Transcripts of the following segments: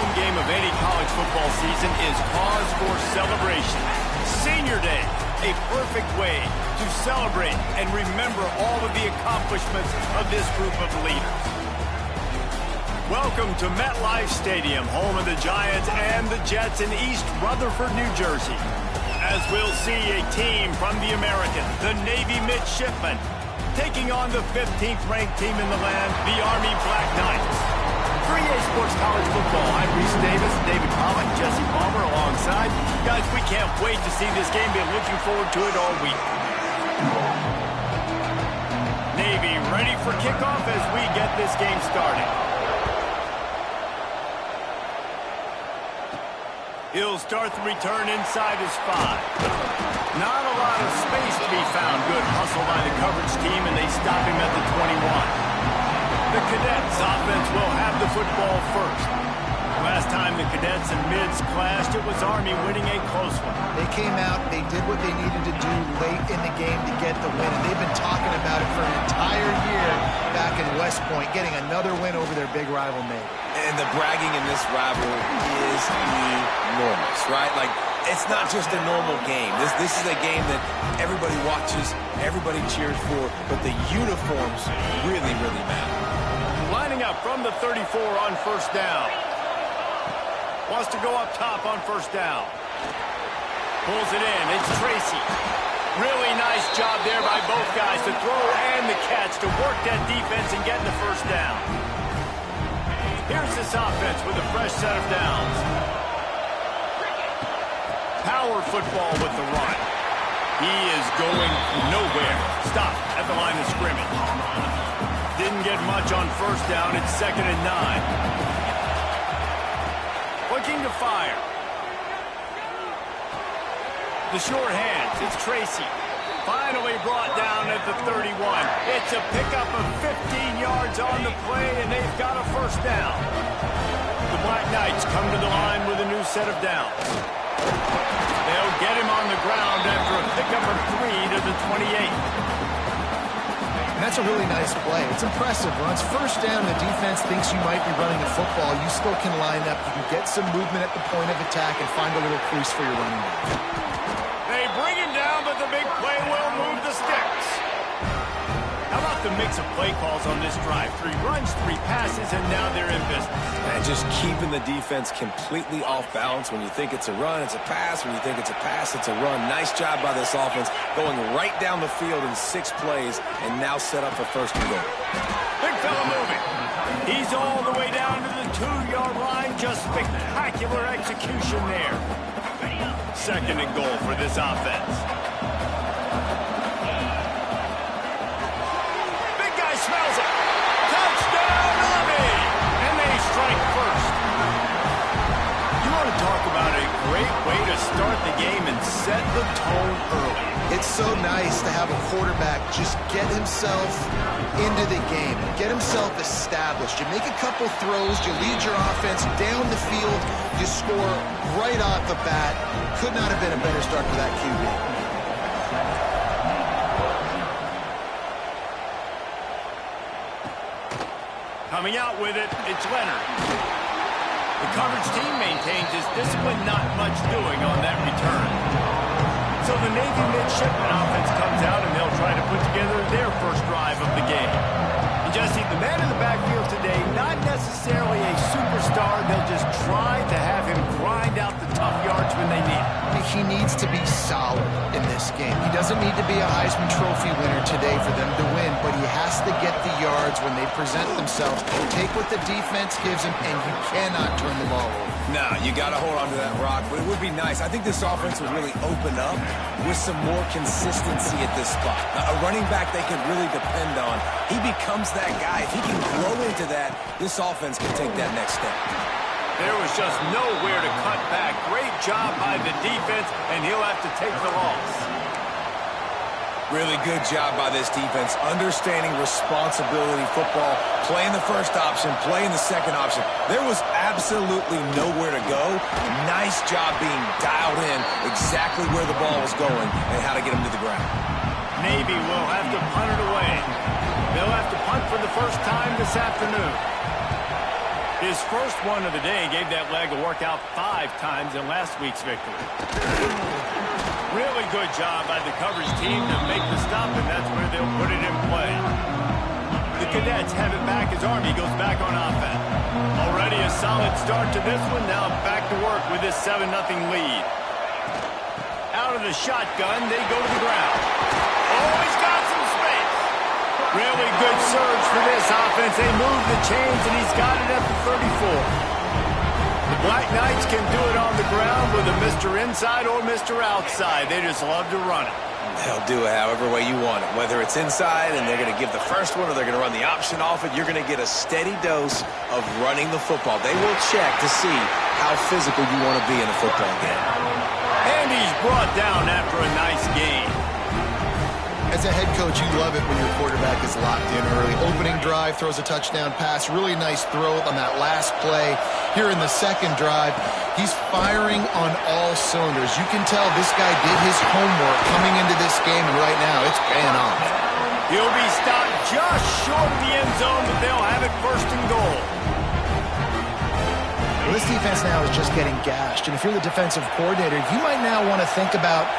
home game of any college football season is cause for celebration. Senior Day, a perfect way to celebrate and remember all of the accomplishments of this group of leaders. Welcome to MetLife Stadium, home of the Giants and the Jets in East Rutherford, New Jersey. As we'll see a team from the American, the Navy Midshipmen, taking on the 15th ranked team in the land, the Army Black Knights. For EA Sports College Football, I'm Reese Davis, David Pollock, Jesse Palmer alongside. Guys, we can't wait to see this game. Been looking forward to it all week. Navy ready for kickoff as we get this game started. He'll start the return inside his 5. Not a lot of space to be found. Good hustle by the coverage team, and they stop him at the 21. The Cadets offense will have the football first. Last time the Cadets and Mids clashed, it was Army winning a close one. They came out, they did what they needed to do late in the game to get the win, and they've been talking about it for an entire year back in West Point, getting another win over their big rival Navy. And the bragging in this rival is enormous, right? Like, it's not just a normal game. This is a game that everybody watches, everybody cheers for, but the uniforms really, really matter. Lining up from the 34 on first down. Wants to go up top on first down. Pulls it in. It's Tracy. Really nice job there by both guys to throw and the catch to work that defense and get the first down. Here's this offense with a fresh set of downs. Power football with the run. He is going nowhere. Stop at the line of scrimmage. Didn't get much on first down. It's 2nd and 9. Looking to fire. The short hands. It's Tracy. Finally brought down at the 31. It's a pickup of 15 yards on the play, and they've got a first down. The Black Knights come to the line with a new set of downs. They'll get him on the ground after a pickup of 3 to the 28. And that's a really nice play. It's impressive. When it's first down, the defense thinks you might be running a football. You still can line up. You can get some movement at the point of attack and find a little crease for your running back. They bring him down, but the big play will move the sticks. How about the mix of play calls on this drive? 3 runs, 3 passes, and now they're in business. And just keeping the defense completely off balance. When you think it's a run, it's a pass. When you think it's a pass, it's a run. Nice job by this offense, going right down the field in 6 plays, and now set up for first and goal. Big fella moving. He's all the way down to the 2-yard line. Just spectacular execution there. 2nd and goal for this offense. Big guy smells it. Touchdown, Army! And they strike first. You want to talk about a great way to start the game and set the tone early. It's so nice to have a quarterback just get himself into the game, get himself established. You make a couple throws, you lead your offense down the field, you score right off the bat. Could not have been a better start for that QB. Coming out with it, it's Leonard. The coverage team maintains its discipline, not much doing on that return. So the Navy Midshipman offense comes out, and they'll try to put together their first drive of the game. And Jesse, the man in the backfield today, not necessarily a superstar. They'll just try to have him grind out the tough yards when they need it. He needs to be solid in this game. He doesn't need to be a Heisman Trophy winner today for them to win, but he has to get the yards when they present themselves. Take what the defense gives him, and you cannot turn the ball over. No, you got to hold on to that rock, but it would be nice. I think this offense would really open up with some more consistency at this spot. A running back they could really depend on. He becomes that guy. If he can grow into that, this offense can take that next step. There was just nowhere to cut back. Great job by the defense, and he'll have to take the loss. Really good job by this defense, understanding responsibility football, playing the first option, playing the second option. There was absolutely nowhere to go. Nice job being dialed in exactly where the ball was going and how to get him to the ground. Navy will have to punt it away. They'll have to punt for the first time this afternoon. His first one of the day gave that leg a workout 5 times in last week's victory. Really good job by the coverage team to make the stop, and that's where they'll put it in play. The Cadets have it back as Army goes back on offense. Already a solid start to this one. Now back to work with this 7-0 lead. Out of the shotgun, they go to the ground. Oh, he's got some space. Really good surge for this offense. They move the chains, and he's got it at the 34. The Black Knights can do it on the ground with a Mr. Inside or Mr. Outside. They just love to run it. They'll do it however way you want it. Whether it's inside and they're going to give the first one or they're going to run the option off it, you're going to get a steady dose of running the football. They will check to see how physical you want to be in a football game. And he's brought down after a nice game. As a head coach, you love it when your quarterback is locked in early. Opening drive, throws a touchdown pass. Really nice throw on that last play. Here in the second drive, he's firing on all cylinders. You can tell this guy did his homework coming into this game, and right now it's paying off. He'll be stopped just short of the end zone, but they'll have it first and goal. Well, this defense now is just getting gashed, and if you're the defensive coordinator, you might now want to think about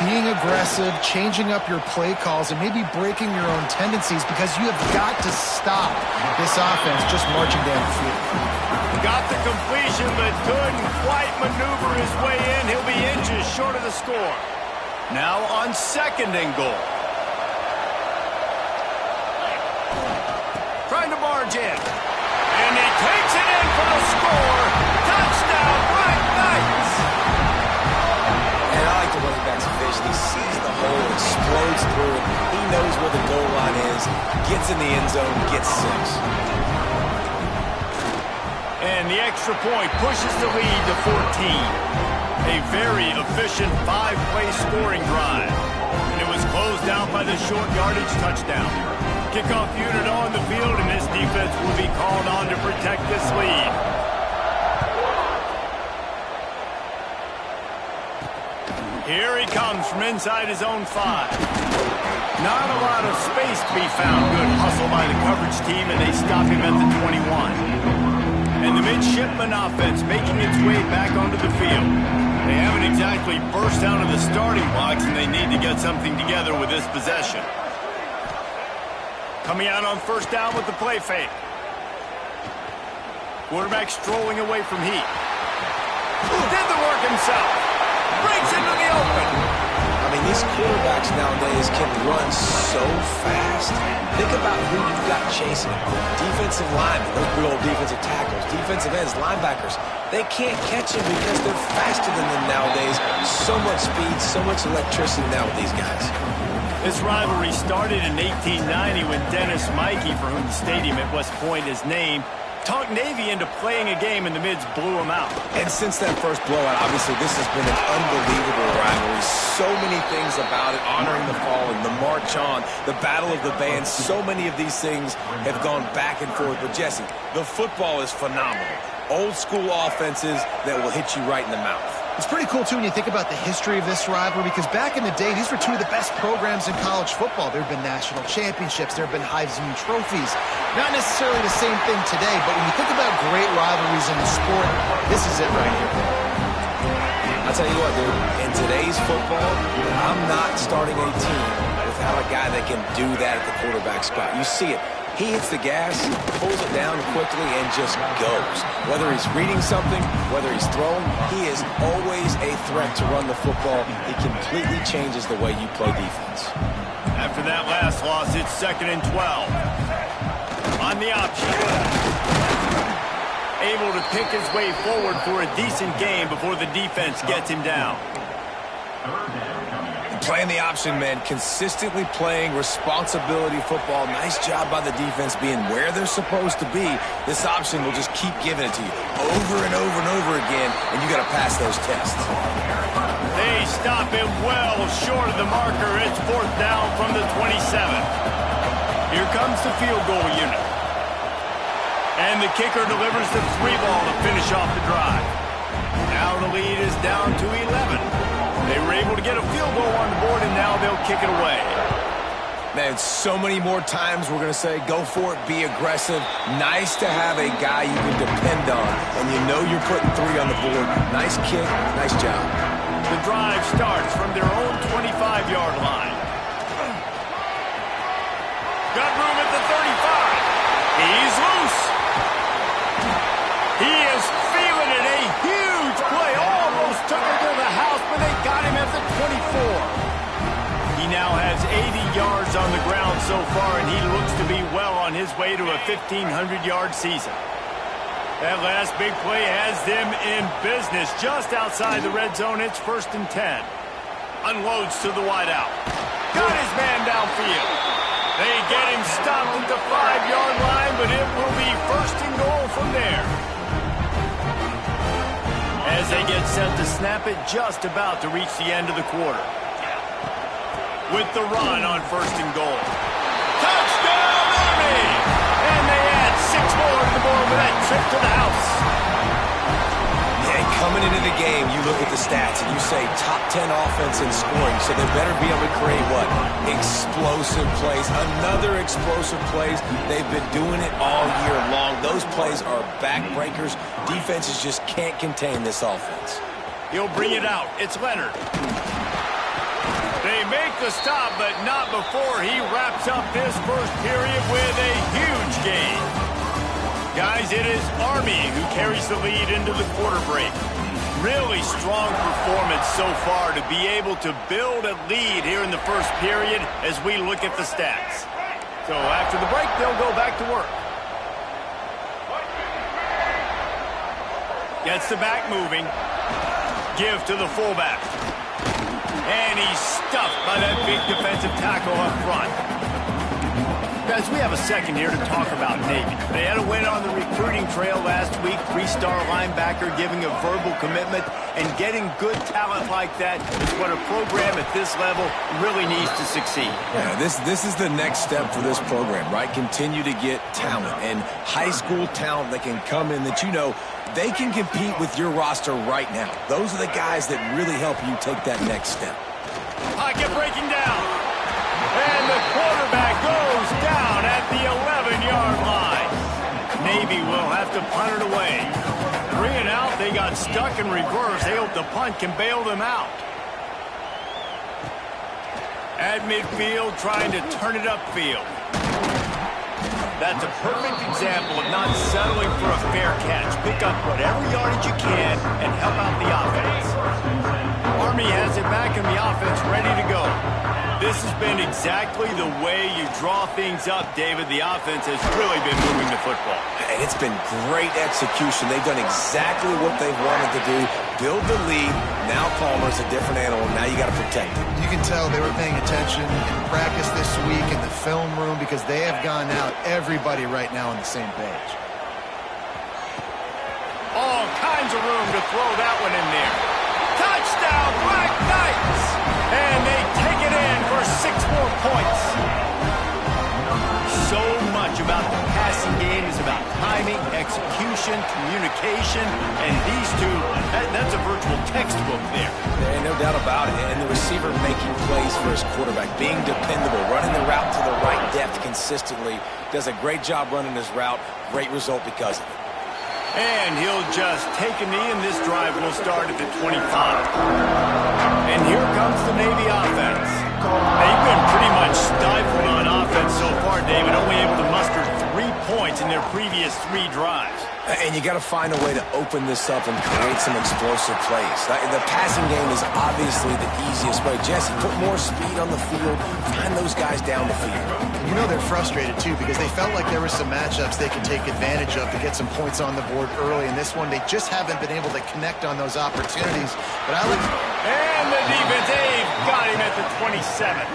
being aggressive, changing up your play calls, and maybe breaking your own tendencies, because you have got to stop this offense just marching down the field. Got the completion, but couldn't quite maneuver his way in. He'll be inches short of the score. Now on second and goal. Trying to barge in. And he takes it in for the score. Touchdown, Black Knights! And I like the running back's vision. He sees the hole, explodes through it. He knows where the goal line is, gets in the end zone, gets 6. And the extra point pushes the lead to 14. A very efficient 5-play scoring drive. And it was closed out by the short yardage touchdown. Kickoff unit on the field, and this defense will be called on to protect this lead. Here he comes from inside his own 5. Not a lot of space to be found. Good hustle by the coverage team, and they stop him at the 21. And the midshipman offense making its way back onto the field. They haven't exactly burst out of the starting blocks, and they need to get something together with this possession. Coming out on first down with the play fake. Quarterback strolling away from heat. Did the work himself. Breaks into the open. I mean, these quarterbacks nowadays can run so fast. Think about who you've got chasing. Defensive linemen, those good old defensive tackles, defensive ends, linebackers. They can't catch him because they're faster than them nowadays. So much speed, so much electricity now with these guys. This rivalry started in 1890 when Dennis Mikey, for whom the stadium at West Point is named, talked Navy into playing a game, and the Mids blew him out. And since that first blowout, obviously this has been an unbelievable rivalry. So many things about it, honoring the fallen, the march on, the battle of the bands. So many of these things have gone back and forth. But Jesse, the football is phenomenal. Old school offenses that will hit you right in the mouth. It's pretty cool, too, when you think about the history of this rivalry, because back in the day, these were two of the best programs in college football. There have been national championships. There have been Heisman trophies. Not necessarily the same thing today, but when you think about great rivalries in the sport, this is it right here. I'll tell you what, dude, in today's football, I'm not starting a team without a guy that can do that at the quarterback spot. You see it. He hits the gas, pulls it down quickly, and just goes. Whether he's reading something, whether he's throwing, he is always a threat to run the football. He completely changes the way you play defense. After that last loss, it's 2nd and 12. On the option. Able to pick his way forward for a decent game before the defense gets him down. Playing the option, man, consistently playing responsibility football. Nice job by the defense being where they're supposed to be. This option will just keep giving it to you over and over and over again, and you got to pass those tests. They stop him well short of the marker. It's 4th down from the 27. Here comes the field goal unit. And the kicker delivers the 3-ball to finish off the drive. Now the lead is down to 11. They were able to get a field goal on the board, and now they'll kick it away. Man, so many more times we're going to say, go for it, be aggressive. Nice to have a guy you can depend on, and you know you're putting 3 on the board. Nice kick, nice job. The drive starts from their own 25-yard line. Got room at the 35. He's loose. He is feeling it. A huge play. Almost took him to the house, but they got him at the 24. He now has 80 yards on the ground so far, and he looks to be well on his way to a 1,500-yard season. That last big play has them in business just outside the red zone. It's 1st and 10. Unloads to the wideout. Got his man downfield. They get him stopped at the 5-yard line, but it will be 1st and goal from there. As they get set to snap it, just about to reach the end of the quarter. With the run on 1st and goal. Touchdown, Army! And they add 6 more to the board with that trip to the house. Yeah, coming into the game, you look at the stats and you say top 10 offense in scoring, so they better be able to create what? Explosive plays. Another explosive plays. They've been doing it all year long. Those plays are backbreakers. Defenses just can't contain this offense. He'll bring it out. It's Leonard. They make the stop, but not before he wraps up this first period with a huge gain. Guys, it is Army who carries the lead into the quarter break. Really strong performance so far to be able to build a lead here in the first period as we look at the stats. So after the break, they'll go back to work. Gets the back moving. Give to the fullback. And he's stuffed by that big defensive tackle up front. Guys, we have a second here to talk about Navy. They had a win on the recruiting trail last week. 3-star linebacker giving a verbal commitment, and getting good talent like that is what a program at this level really needs to succeed. Yeah, this is the next step for this program, right? Continue to get talent and high school talent that can come in that you know they can compete with your roster right now. Those are the guys that really help you take that next step. Pocket breaking down. And the quarterback goes down at the 11-yard line. Navy will have to punt it away. 3 and out, they got stuck in reverse. They hope the punt can bail them out. At midfield, trying to turn it upfield. That's a perfect example of not settling for a fair catch. Pick up whatever yardage you can and help out the offense. Army has it back in the offense, ready to go. This has been exactly the way you draw things up, David. The offense has really been moving the football. And it's been great execution. They've done exactly what they've wanted to do. Build the lead. Now Palmer's a different animal. Now you got to protect it. You can tell they were paying attention in practice this week in the film room because they have gone out, everybody right now on the same page. All kinds of room to throw that one in there. Touchdown, Black Knights! And they take it in for 6 more points. So much about the passing game is about timing, execution, communication, and these two, that's a virtual textbook there. Yeah, no doubt about it. And the receiver making plays for his quarterback, being dependable, running the route to the right depth consistently. Does a great job running his route. Great result because of it. And he'll just take a knee, and this drive will start at the 25. And here comes the Navy offense. They've been pretty much stifled on offense so far, David, only able to muster 3 points in their previous 3 drives. And you got to find a way to open this up and create some explosive plays. The passing game is obviously the easiest way. Jesse, put more speed on the field. Find those guys down the field. You know they're frustrated, too, because they felt like there were some matchups they could take advantage of to get some points on the board early. In this one, they just haven't been able to connect on those opportunities. But I would... And the defense, they've got him at the 27.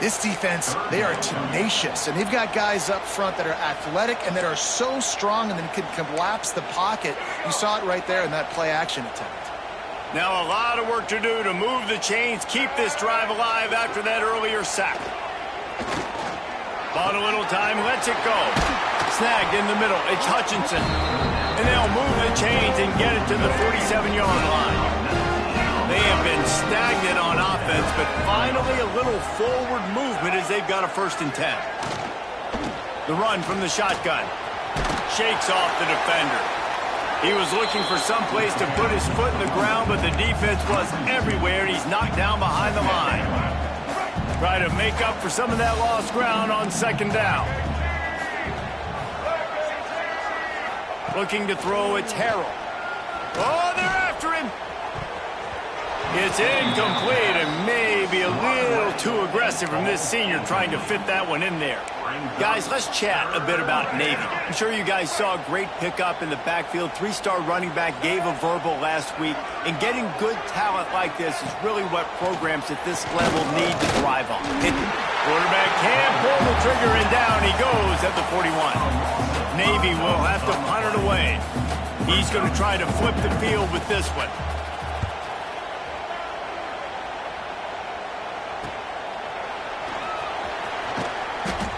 This defense, they are tenacious, and they've got guys up front that are athletic and that are so strong and then can collapse the pocket. You saw it right there in that play-action attempt. Now a lot of work to do to move the chains, keep this drive alive after that earlier sack. Bought a little time, lets it go. Snagged in the middle, it's Hutchinson. And they'll move the chains and get it to the 47-yard line. They have been stagnant on offense, but finally a little forward movement as they've got a 1st and 10. The run from the shotgun. Shakes off the defender. He was looking for some place to put his foot in the ground, but the defense was everywhere, and he's knocked down behind the line. Try to make up for some of that lost ground on 2nd down. Looking to throw, it's Harrell. Oh, they're after him. It's incomplete and maybe a little too aggressive from this senior trying to fit that one in there. Guys, let's chat a bit about Navy. I'm sure you guys saw a great pickup in the backfield. 3-star running back gave a verbal last week. And getting good talent like this is really what programs at this level need to thrive on. Quarterback can't pull the trigger, and down he goes at the 41. Navy will have to punt it away. He's going to try to flip the field with this one.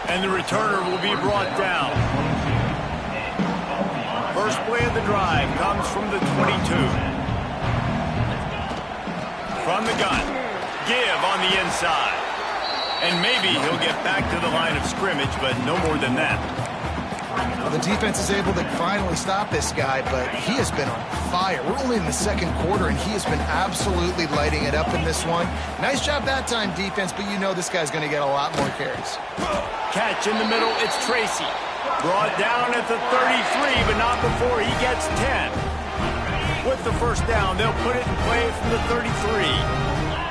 And the returner will be brought down. First play of the drive comes from the 22. From the gun. Give on the inside. And maybe he'll get back to the line of scrimmage, but no more than that. Well, the defense is able to finally stop this guy, but he has been on fire. We're only in the 2nd quarter, and he has been absolutely lighting it up in this one. Nice job that time, defense, but you know this guy's going to get a lot more carries. Catch in the middle, it's Tracy. Brought down at the 33, but not before he gets 10. With the 1st down, they'll put it in play from the 33.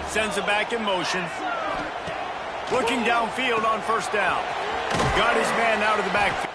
Sends it back in motion. Looking downfield on 1st down. Got his man out of the backfield.